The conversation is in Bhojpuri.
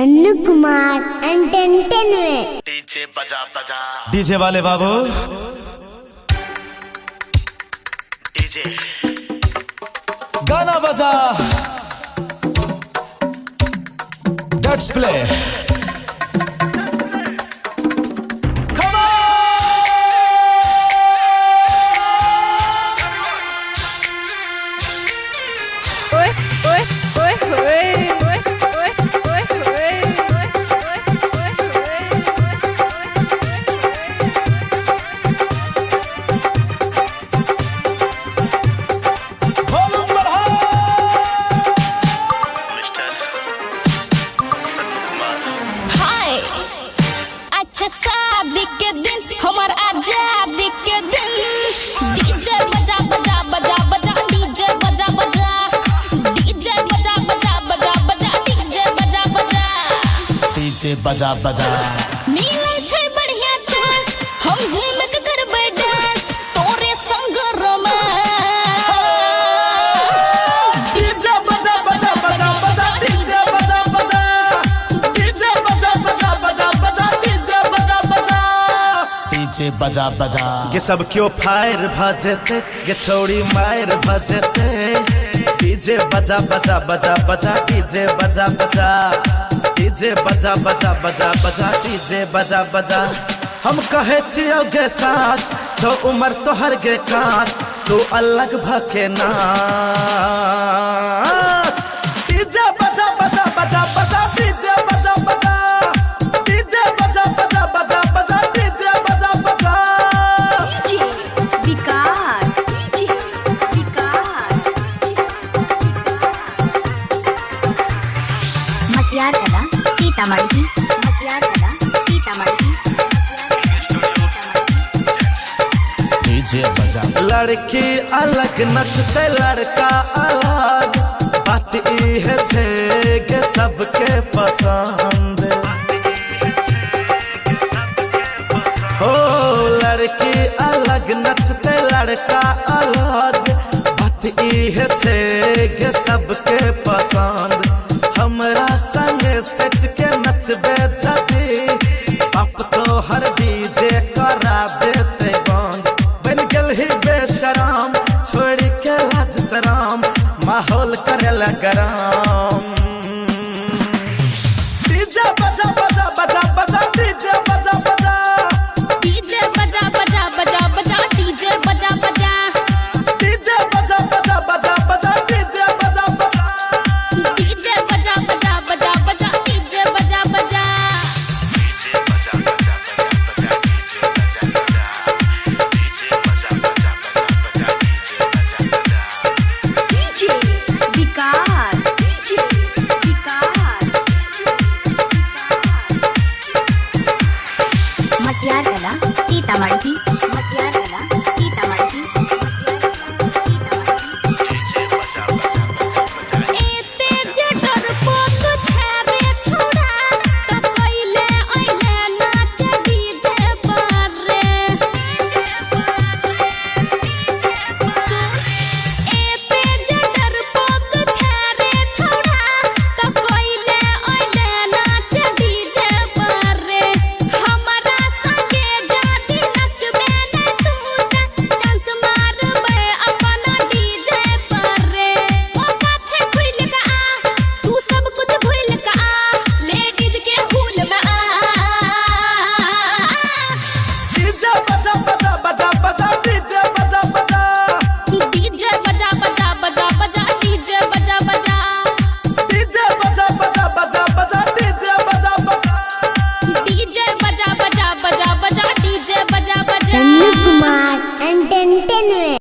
नन्नू कुमार एंटरटेनमेंट। डीजे बजा बजा, डीजे वाले बाबू डीजे गाना बजा। Lettuce play. शादी के दिन हमार आजादी के दिन डीजे बजा बजा बजा बजा डीजे बजा बजा डीजे बजा बजा बजा बजा डीजे बजा बजा डीजे बजा बजा। मिले छै बढ़िया चांस हम झूम के करबै डांस तोरे संग रोमांस। डीजे बजा बजा बजा बजा डीजे बजा बजा डीजे बजा बजा बजा बजा डीजे बजा बजा डीजे बजा बजा। ये सब क्यों फायर भजते ये छोड़ी मायर भजते। डीजे बजा बजा बजा बजा डीजे बजा बजा डीजे बजा बजा बजा बजा डीजे बजा बजा। हम कहे छियो गे साथ छो उमर तोहर गे काट तू अलग भके नाच। डीजे बजा बजा बजा बजा डीजे बजा बजा डीजे बजा बजा बजा बजा डीजे बजा बजा। विकास विकास मटियार कला सीतामढ़ी मटियार कला सीतामढ़ी। डीजे बजा। लड़की अलग नचते लड़का अलग बात है छे के सबके पसंद हो। लड़की अलग नचते लड़का अलग बात है छे के सबके पसंद। हमरा संग सेट के नचबे जदी बाप तो